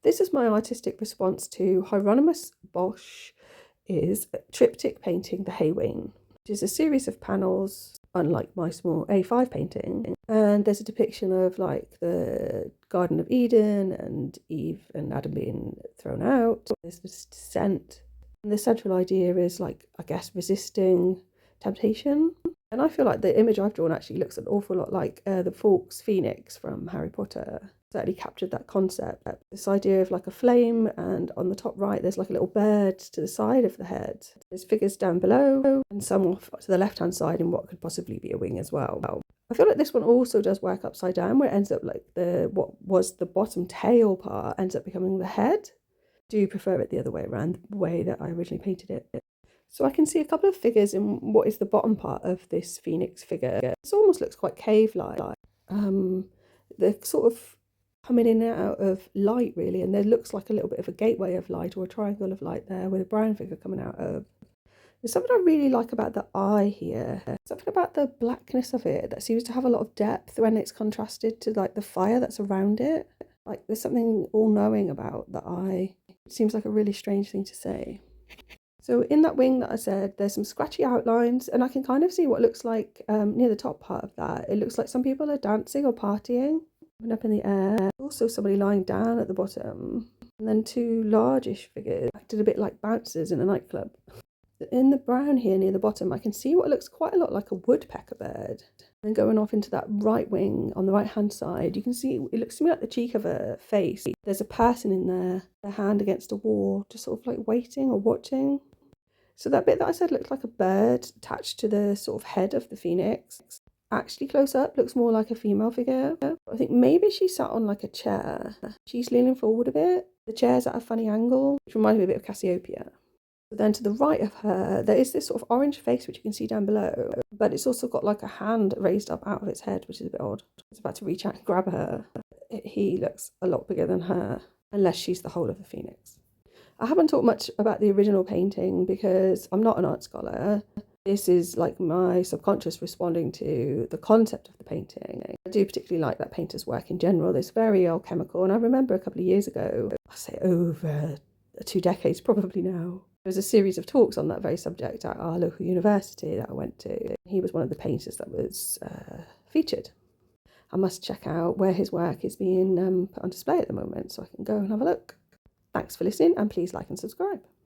This is my artistic response to Hieronymus Bosch is triptych painting The Haywain, which is a series of panels, unlike my small A5 painting. And there's a depiction of like the Garden of Eden and Eve and Adam being thrown out. There's this descent. And the central idea is like, I guess, resisting temptation. And I feel like the image I've drawn actually looks an awful lot like the Fawkes Phoenix from Harry Potter. Certainly captured that concept. This idea of like a flame, and on the top right there's like a little bird to the side of the head. There's figures down below and some off to the left hand side in what could possibly be a wing as well. I feel like this one also does work upside down, where it ends up like what was the bottom tail part ends up becoming the head. I do prefer it the other way around, the way that I originally painted it. So I can see a couple of figures in what is the bottom part of this phoenix figure. This almost looks quite cave-like. They're sort of coming in and out of light really, and there looks like a little bit of a gateway of light or a triangle of light there with a brown figure coming out of. There's something I really like about the eye here. Something about the blackness of it that seems to have a lot of depth when it's contrasted to like the fire that's around it. Like there's something all-knowing about the eye. It seems like a really strange thing to say. So in that wing that I said, there's some scratchy outlines, and I can kind of see what looks like near the top part of that. It looks like some people are dancing or partying, up in the air. Also somebody lying down at the bottom, and then two largish figures acted a bit like bouncers in a nightclub. In the brown here near the bottom, I can see what looks quite a lot like a woodpecker bird. And going off into that right wing on the right hand side, you can see it looks to me like the cheek of a face. There's a person in there, their hand against a wall, just sort of like waiting or watching. So that bit that I said looked like a bird attached to the sort of head of the phoenix. Actually close up looks more like a female figure. I think maybe she sat on like a chair. She's leaning forward a bit. The chair's at a funny angle, which reminds me a bit of Cassiopeia. But then to the right of her, there is this sort of orange face, which you can see down below, but it's also got like a hand raised up out of its head, which is a bit odd. It's about to reach out and grab her. He looks a lot bigger than her, unless she's the whole of the phoenix. I haven't talked much about the original painting because I'm not an art scholar. This is like my subconscious responding to the concept of the painting. I do particularly like that painter's work in general. It's very alchemical, and I remember a couple of years ago, I say over 2 decades probably now, there was a series of talks on that very subject at our local university that I went to. He was one of the painters that was featured. I must check out where his work is being put on display at the moment so I can go and have a look. Thanks for listening, and please like and subscribe.